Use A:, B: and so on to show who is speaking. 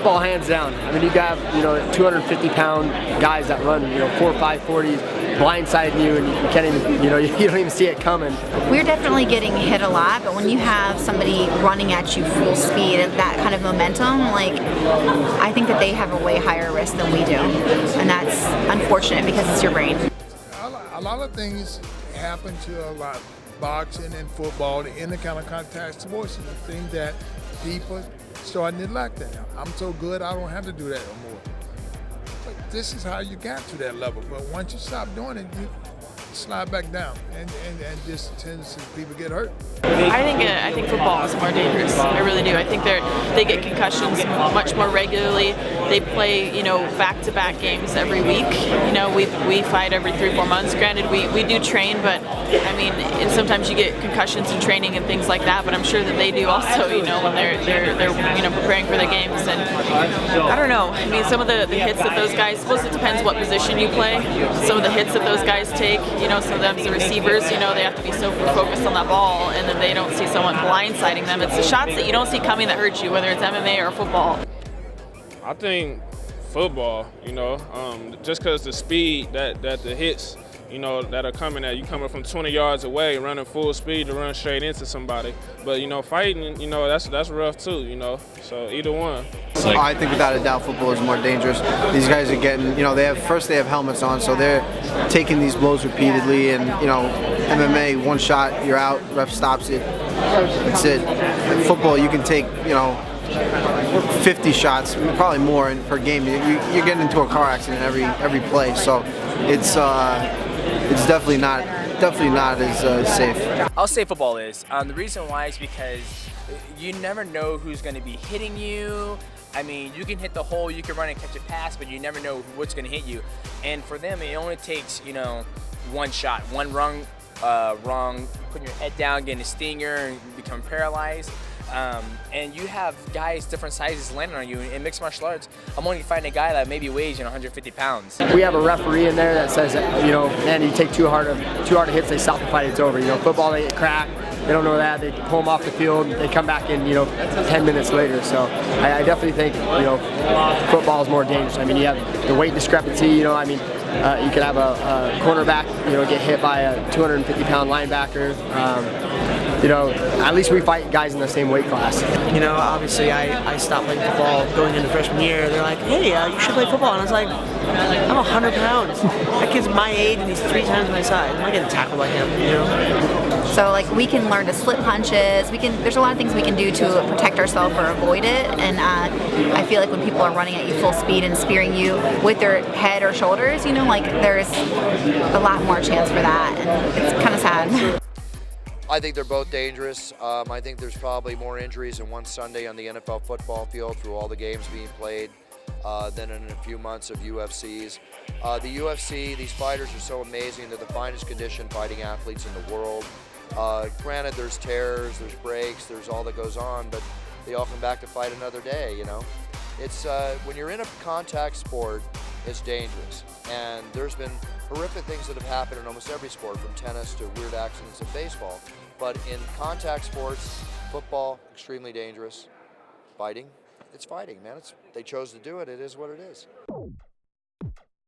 A: Football, hands down. I mean, you got 250-pound guys that run 4 or 5 40s, blindsiding you, and you can't even you don't even see it coming.
B: We're definitely getting hit a lot, but when you have somebody running at you full speed and that kind of momentum, like, I think that they have a way higher risk than we do, and that's unfortunate because it's your brain.
C: A lot of things happen to a lot. Boxing and football, the any kind of contact sports is the thing that people start neglecting. I'm so good, I don't have to do that no more. But this is how you got to that level. But once you stop doing it, you slide back down, and just tendency people get hurt.
D: I think football is more dangerous. I really do. I think they get concussions much more regularly. They play back-to-back games every week. We fight every 3-4 months. Granted, we do train, but I mean, and sometimes you get concussions in training and things like that. But I'm sure that they do also. When they're preparing for their games. And I don't know. I mean, some of the hits that those guys. I suppose it depends what position you play. Some of the hits that those guys take. Sometimes the receivers. They have to be so focused on that ball, and then they don't see someone blindsiding them. It's the shots that you don't see coming that hurt you, whether it's MMA or football.
E: I think football, just because the speed that the hits, that are coming at you, coming from 20 yards away, running full speed to run straight into somebody. But, fighting, that's rough too, so either one.
F: I think without a doubt football is more dangerous. These guys are getting, they have helmets on, so they're taking these blows repeatedly, and, MMA, one shot, you're out, ref stops it, that's it. In football, you can take, 50 shots, probably more per game. You're getting into a car accident every play, so it's definitely not as safe.
G: I'll say football is. The reason why is because you never know who's going to be hitting you. I mean, you can hit the hole, you can run and catch a pass, but you never know what's going to hit you. And for them, it only takes, one shot, one wrong, putting your head down, getting a stinger, and become paralyzed. And you have guys different sizes landing on you. In mixed martial arts, I'm only fighting a guy that maybe weighs 150 pounds.
A: We have a referee in there that says, man, you take too hard of hits, they stop the fight, it's over. Football, they get cracked. They don't know that. They pull them off the field. They come back in, 10 minutes later. So I definitely think, football is more dangerous. I mean, you have the weight discrepancy. You could have a cornerback, get hit by a 250-pound linebacker. At least we fight guys in the same weight class.
H: Obviously I stopped playing football going into freshman year. They're like, hey, you should play football. And I was like, I'm 100 pounds. That kid's my age and he's 3 times my size. I'm not getting tackled by him,
B: So we can learn to slip punches. There's a lot of things we can do to protect ourselves or avoid it. And I feel like when people are running at you full speed and spearing you with their head or shoulders, there's a lot more chance for that. And it's kind of sad.
I: I think they're both dangerous. I think there's probably more injuries in one Sunday on the NFL football field through all the games being played than in a few months of UFCs. The UFC, these fighters are so amazing. They're the finest conditioned fighting athletes in the world. Granted, there's tears, there's breaks, there's all that goes on, but they all come back to fight another day, It's when you're in a contact sport, it's dangerous. And there's been horrific things that have happened in almost every sport, from tennis to weird accidents in baseball. But in contact sports, football, extremely dangerous. Fighting, it's fighting, man. They chose to do it. It is what it is.